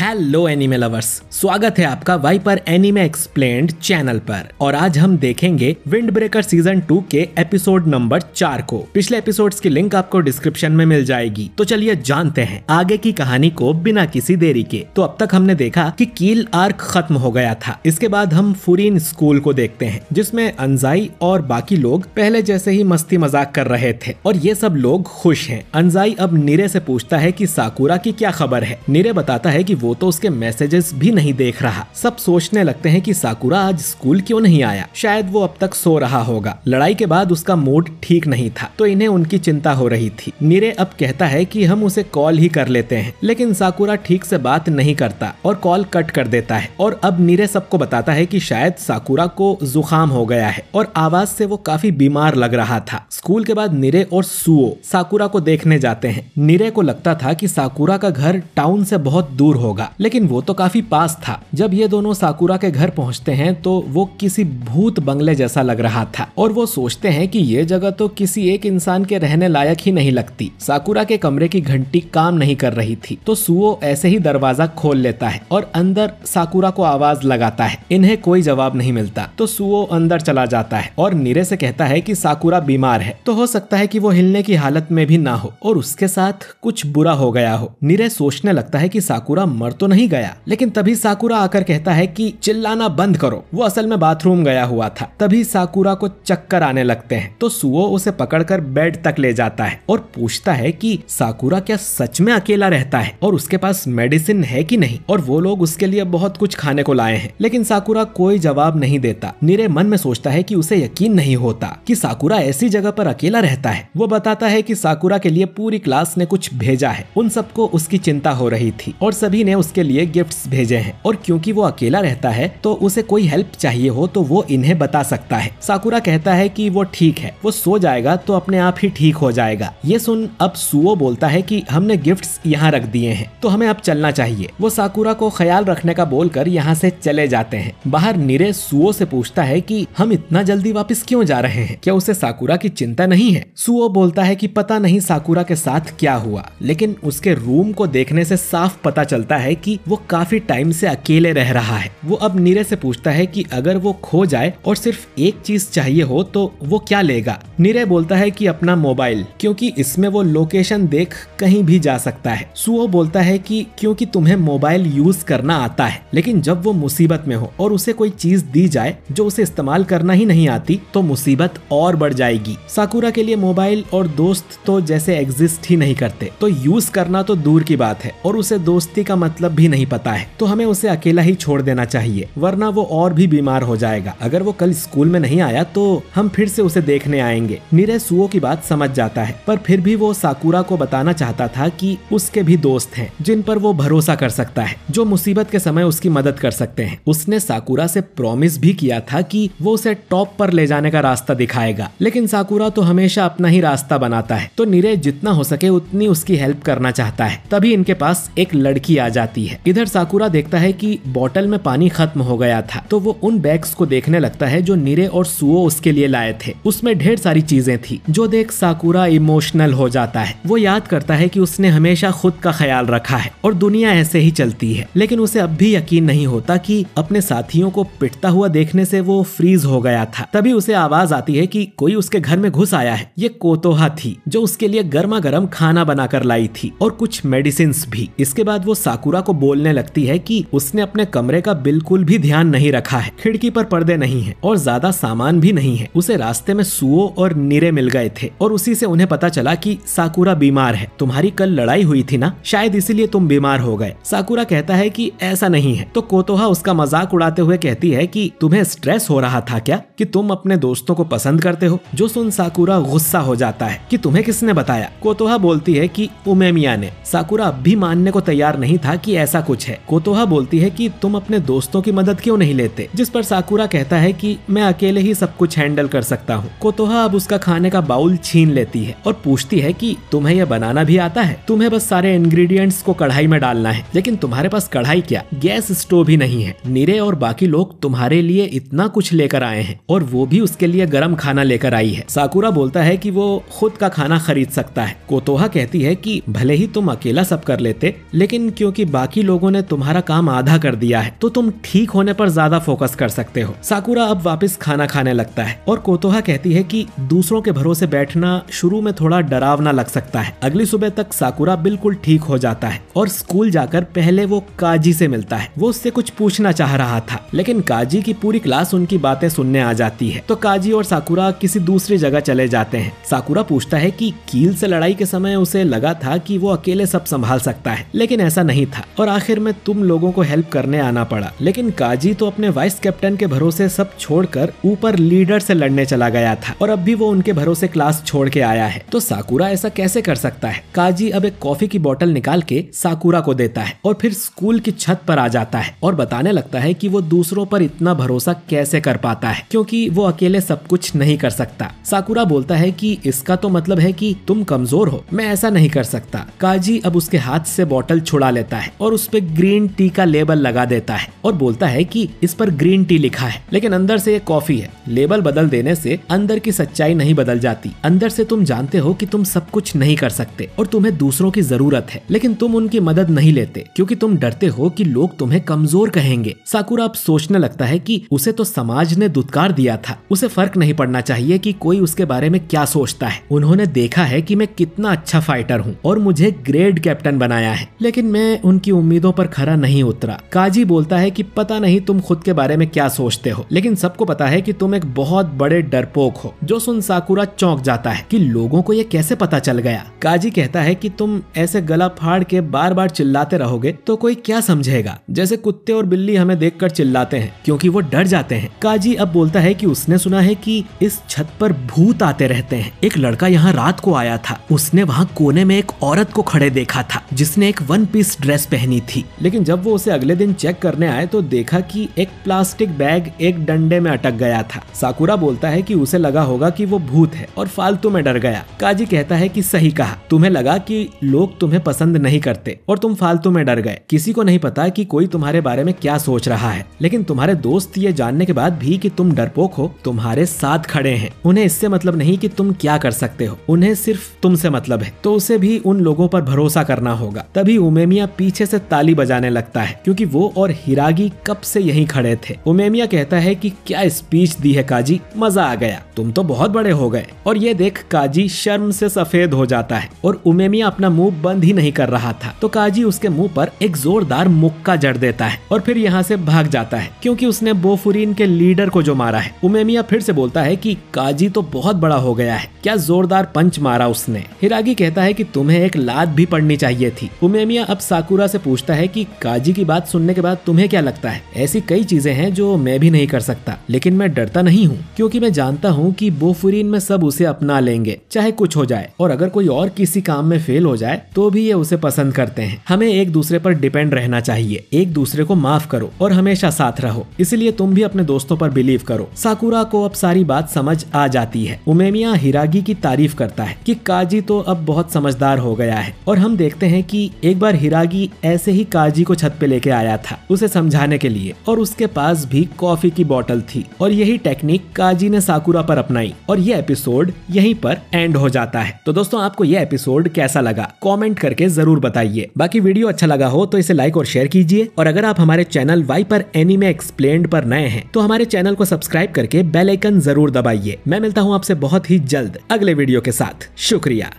Hello anime lovers, स्वागत है आपका वाइपर एनिमे एक्सप्लेन्ड चैनल पर। और आज हम देखेंगे विंड ब्रेकर सीजन 2 के एपिसोड नंबर 4 को। पिछले एपिसोड्स की लिंक आपको डिस्क्रिप्शन में मिल जाएगी। तो चलिए जानते हैं आगे की कहानी को बिना किसी देरी के। तो अब तक हमने देखा कि कील आर्क खत्म हो गया था। इसके बाद हम फुरीन स्कूल को देखते हैं, जिसमें अंजाई और बाकी लोग पहले जैसे ही मस्ती मजाक कर रहे थे और ये सब लोग खुश हैं। अंजाई अब नीरे से पूछता है कि साकुरा की क्या खबर है। नीरे बताता है कि वो तो उसके मैसेजेस भी नहीं देख रहा। सब सोचने लगते हैं कि साकुरा आज स्कूल क्यों नहीं आया, शायद वो अब तक सो रहा होगा। लड़ाई के बाद उसका मूड ठीक नहीं था, तो इन्हें उनकी चिंता हो रही थी। नीरे अब कहता है कि हम उसे कॉल ही कर लेते हैं, लेकिन साकुरा ठीक से बात नहीं करता और कॉल कट कर देता है। और अब नीरे सबको बताता है कि शायद साकुरा को जुकाम हो गया है और आवाज से वो काफी बीमार लग रहा था। स्कूल के बाद नीरे और सुओ साकुरा को देखने जाते हैं। नीरे को लगता था कि साकुरा का घर टाउन से बहुत दूर होगा, लेकिन वो तो काफी पास था। जब ये दोनों साकुरा के घर पहुंचते हैं तो वो किसी भूत बंगले जैसा लग रहा था और वो सोचते हैं कि ये जगह तो किसी एक इंसान के रहने लायक ही नहीं लगती। साकुरा के कमरे की घंटी काम नहीं कर रही थी, तो सुओ ऐसे ही दरवाजा खोल लेता है और अंदर साकुरा को आवाज लगाता है। इन्हें कोई जवाब नहीं मिलता, तो सुओ अंदर चला जाता है और नीरे से कहता है कि साकुरा बीमार है, तो हो सकता है कि वो हिलने की हालत में भी ना हो और उसके साथ कुछ बुरा हो गया हो। नीरे सोचने लगता है कि साकुरा मर तो नहीं गया, लेकिन तभी साकुरा आकर कहता है कि चिल्लाना बंद करो, वो असल में बाथरूम गया हुआ था। तभी साकुरा को चक्कर आने लगते हैं, तो सुओ उसे पकड़कर बेड तक ले जाता है और पूछता है कि साकुरा क्या सच में अकेला रहता है और उसके पास मेडिसिन है कि नहीं, और वो लोग उसके लिए बहुत कुछ खाने को लाए हैं। लेकिन साकुरा कोई जवाब नहीं देता। नीरे मन में सोचता है कि उसे यकीन नहीं होता कि साकुरा ऐसी जगह पर अकेला रहता है। वो बताता है कि साकुरा के लिए पूरी क्लास ने कुछ भेजा है। उन सबको उसकी चिंता हो रही थी और सभी ने उसके लिए गिफ्ट्स भेजे हैं, और क्योंकि वो अकेला रहता है तो उसे कोई हेल्प चाहिए हो तो वो इन्हें बता सकता है। साकुरा कहता है कि वो ठीक है, वो सो जाएगा तो अपने आप ही ठीक हो जाएगा। ये सुन अब सुओ बोलता है कि हमने गिफ्ट्स यहाँ रख दिए हैं, तो हमें अब चलना चाहिए। वो साकुरा को ख्याल रखने का बोलकर यहाँ से चले जाते हैं। बाहर नीरे सुओ से पूछता है कि हम इतना जल्दी वापस क्यों जा रहे हैं, क्या उसे साकुरा की चिंता नहीं है। सुओ बोलता है कि पता नहीं साकुरा के साथ क्या हुआ, लेकिन उसके रूम को देखने से साफ पता चलता है कि वो काफी टाइम से अकेले रह रहा है। वो अब नीरे से पूछता है कि अगर वो खो जाए और सिर्फ एक चीज चाहिए हो तो वो क्या लेगा। नीरे बोलता है कि अपना मोबाइल, क्योंकि इसमें वो लोकेशन देख कहीं भी जा सकता है। सुओ बोलता है कि क्योंकि तुम्हें मोबाइल यूज करना आता है, लेकिन जब वो मुसीबत में हो और उसे कोई चीज दी जाए जो उसे इस्तेमाल करना ही नहीं आती तो मुसीबत और बढ़ जाएगी। साकुरा के लिए मोबाइल और दोस्त तो जैसे एग्जिस्ट ही नहीं करते, तो यूज करना तो दूर की बात है और उसे दोस्ती का मतलब भी नहीं पता है। तो हमें उसे अकेला ही छोड़ देना चाहिए, वरना वो और भी बीमार हो जाएगा। अगर वो कल स्कूल में नहीं आया तो हम फिर से उसे देखने आएंगे। नीरे सुओ की बात समझ जाता है, पर फिर भी वो साकुरा को बताना चाहता था कि उसके भी दोस्त हैं जिन पर वो भरोसा कर सकता है, जो मुसीबत के समय उसकी मदद कर सकते हैं। उसने साकुरा से प्रॉमिस भी किया था कि वो उसे टॉप पर ले जाने का रास्ता दिखाएगा, लेकिन साकुरा तो हमेशा अपना ही रास्ता बनाता है। तो नीरे जितना हो सके उतनी उसकी हेल्प करना चाहता है। तभी इनके पास एक लड़की आ जाती है। इधर साकुरा देखता है कि बोतल में पानी खत्म हो गया था, तो वो उन बैग्स को देखने लगता है जो नीरे और सुओ उसके लिए लाए थे। उसमें ढेर सारी चीजें थी, जो देख साकुरा इमोशनल हो जाता है। वो याद करता है कि उसने हमेशा खुद का ख्याल रखा है और दुनिया ऐसे ही चलती है, लेकिन उसे अब भी यकीन नहीं होता कि अपने साथियों को पिटता हुआ देखने से वो फ्रीज हो गया था। तभी उसे आवाज आती है कि कोई उसके घर में घुस आया है। ये कोतोहा थी, जो उसके लिए गर्मा गर्म खाना बनाकर लाई थी और कुछ मेडिसिन भी। इसके बाद वो साकुरा को बोलने लगती है कि उसने अपने कमरे का बिल्कुल भी ध्यान नहीं रखा है। खिड़की पर पर्दे नहीं है और ज्यादा सामान भी नहीं है। उसे रास्ते में सुओ और नीरे मिल गए थे और उसी से उन्हें पता चला कि साकुरा बीमार है। तुम्हारी कल लड़ाई हुई थी ना, शायद इसीलिए तुम बीमार हो गए। साकुरा कहता है कि ऐसा नहीं है, तो कोतोहा उसका मजाक उड़ाते हुए कहती है कि तुम्हें स्ट्रेस हो रहा था क्या कि तुम अपने दोस्तों को पसंद करते हो। जो सुन साकुरा गुस्सा हो जाता है कि तुम्हें किसने बताया। कोतोहा बोलती है कि उमेमिया ने। साकुरा अब भी मानने को तैयार नहीं था कि ऐसा कुछ है। कोतोहा बोलती है कि तुम अपने दोस्तों की मदद क्यों नहीं लेते, जिस पर साकुरा कहता है कि मैं अकेले ही सब कुछ हैंडल कर सकता हूँ। कोतोहा अब उसका खाने का बाउल छीन लेती है और पूछती है कि तुम्हें यह बनाना भी आता है, तुम्हें बस सारे इंग्रेडिएंट्स को कढ़ाई में डालना है, लेकिन तुम्हारे पास कढ़ाई क्या, गैस स्टोव ही नहीं है। नीरे और बाकी लोग तुम्हारे लिए इतना कुछ लेकर आए हैं और वो भी उसके लिए गर्म खाना लेकर आई है। साकुरा बोलता है कि वो खुद का खाना खरीद सकता है। कोतोहा कहती है कि भले ही तुम अकेला सब कर लेते, लेकिन क्योंकि बाकी लोगों ने तुम्हारा काम आधा कर दिया है तो तुम ठीक होने पर ज्यादा फोकस कर सकते हो। साकुरा अब वापस खाना खाने लगता है और कोतोहा कहती है कि दूसरों के भरोसे बैठना शुरू में थोड़ा डरावना लग सकता है। अगली सुबह तक साकुरा बिल्कुल ठीक हो जाता है और स्कूल जाकर पहले वो काजी से मिलता है। वो उससे कुछ पूछना चाह रहा था, लेकिन काजी की पूरी क्लास उनकी बातें सुनने आ जाती है, तो काजी और साकुरा किसी दूसरी जगह चले जाते हैं। साकुरा पूछता है कि कील से लड़ाई के समय उसे लगा था कि वो अकेले सब संभाल सकता है, लेकिन ऐसा नहीं था और आखिर में तुम लोगों को हेल्प करने आना पड़ा। लेकिन काजी तो अपने वाइस कैप्टन के भरोसे सब छोड़कर ऊपर लीडर से लड़ने चला गया था और अब भी वो उनके भरोसे क्लास छोड़ के आया है, तो साकुरा ऐसा कैसे कर सकता है। काजी अब एक कॉफी की बोतल निकाल के साकुरा को देता है और फिर स्कूल की छत पर आ जाता है और बताने लगता है कि वो दूसरों पर इतना भरोसा कैसे कर पाता है, क्योंकि वो अकेले सब कुछ नहीं कर सकता। साकुरा बोलता है कि इसका तो मतलब है कि तुम कमजोर हो, मैं ऐसा नहीं कर सकता। काजी अब उसके हाथ से बोतल छुड़ा लेता है और उस पे ग्रीन टी का लेबल लगा देता है और बोलता है कि इस पर ग्रीन टी लिखा है, लेकिन अंदर से ये कॉफी है। लेबल बदल देने से अंदर की सच्चाई नहीं बदल जाती। अंदर से तुम जानते हो कि तुम सब कुछ नहीं कर सकते और तुम्हें दूसरों की जरूरत है, लेकिन तुम उनकी मदद नहीं लेते क्योंकि तुम डरते हो कि लोग तुम्हें कमजोर कहेंगे। साकुरा अब सोचने लगता है कि उसे तो समाज ने दुत्कार दिया था, उसे फर्क नहीं पड़ना चाहिए कि कोई उसके बारे में क्या सोचता है। उन्होंने देखा है कि मैं कितना अच्छा फाइटर हूँ और मुझे ग्रेड कैप्टन बनाया है, लेकिन मैं उनकी उम्मीदों पर खरा नहीं उतरा। काजी बोलता है कि पता नहीं तुम खुद के बारे में क्या सोचते हो, लेकिन सबको पता है कि तुम एक बहुत बड़े डरपोक हो। जो सुन साकुरा चौंक जाता है कि लोगों को ये कैसे पता चल गया। काजी कहता है कि तुम ऐसे गला फाड़ के बार बार चिल्लाते रहोगे तो कोई क्या समझेगा, जैसे कुत्ते और बिल्ली हमें देखकर चिल्लाते हैं क्योंकि वो डर जाते हैं। काजी अब बोलता है कि उसने सुना है कि इस छत पर भूत आते रहते हैं। एक लड़का यहाँ रात को आया था, उसने वहाँ कोने में एक औरत को खड़े देखा था जिसने एक वन पीस ड्रेस पहनी थी, लेकिन जब वो उसे अगले दिन चेक करने आए तो देखा कि एक प्लास्टिक बैग एक डंडे में अटक गया था। साकुरा बोलता है कि उसे लगा होगा कि वो भूत है और फालतू में डर गया। काजी कहता है कि सही कहा, तुम्हें लगा कि लोग तुम्हें पसंद नहीं करते और तुम फालतू में डर गए। किसी को नहीं पता कि कोई तुम्हारे बारे में क्या सोच रहा है, लेकिन तुम्हारे दोस्त ये जानने के बाद भी कि तुम डरपोक हो तुम्हारे साथ खड़े हैं। उन्हें इससे मतलब नहीं कि तुम क्या कर सकते हो, उन्हें सिर्फ तुमसे मतलब है, तो उसे भी उन लोगों पर भरोसा करना होगा। तभी उमेमिया पीछे से ताली बजाने लगता है क्योंकि वो और हिरागी कब से यहीं खड़े थे। उमेमिया कहता है कि क्या स्पीच दी है काजी, मजा आ गया, तुम तो बहुत बड़े हो गए। और ये देख काजी शर्म से सफेद हो जाता है और उमेमिया अपना मुंह बंद ही नहीं कर रहा था, तो काजी उसके मुंह पर एक जोरदार मुक्का जड़ देता है और फिर यहाँ से भाग जाता है क्योंकि उसने बोफुरीन के लीडर को जो मारा है। उमेमिया फिर से बोलता है कि काजी तो बहुत बड़ा हो गया है, क्या जोरदार पंच मारा उसने। हिरागी कहता है कि तुम्हें एक लात भी पड़नी चाहिए थी। उमेमिया अब साकुरा से पूछता है कि काजी की बात सुनने के बाद तुम्हें क्या लगता है। ऐसी कई चीजें हैं जो मैं भी नहीं कर सकता, लेकिन मैं डरता नहीं हूँ क्योंकि मैं जानता हूँ कि बोफुरीन में सब उसे अपना लेंगे चाहे कुछ हो जाए, और अगर कोई और किसी काम में फेल हो जाए तो भी ये उसे पसंद करते हैं। हमें एक दूसरे पर डिपेंड रहना चाहिए, एक दूसरे को माफ करो और हमेशा साथ रहो, इसलिए तुम भी अपने दोस्तों पर बिलीव करो। साकुरा को अब सारी बात समझ आ जाती है। उमेमिया हिरागी की तारीफ करता है कि काजी तो अब बहुत समझदार हो गया है, और हम देखते हैं कि एक बार हिरागी ऐसे ही काजी को छत पे लेके आया था उसे समझाने के लिए, और उसके पास भी कॉफी की बोतल थी, और यही टेक्निक काजी ने साकुरा पर अपनाई और ये एपिसोड यहीं पर एंड हो जाता है। तो दोस्तों, आपको ये एपिसोड कैसा लगा कमेंट करके जरूर बताइए। बाकी वीडियो अच्छा लगा हो तो इसे लाइक और शेयर कीजिए, और अगर आप हमारे चैनल वाइपर एनीमे एक्सप्लेन्ड पर नए हैं तो हमारे चैनल को सब्सक्राइब करके बेल आइकन जरूर दबाइए। मैं मिलता हूँ आपसे बहुत ही जल्द अगले वीडियो के साथ। शुक्रिया।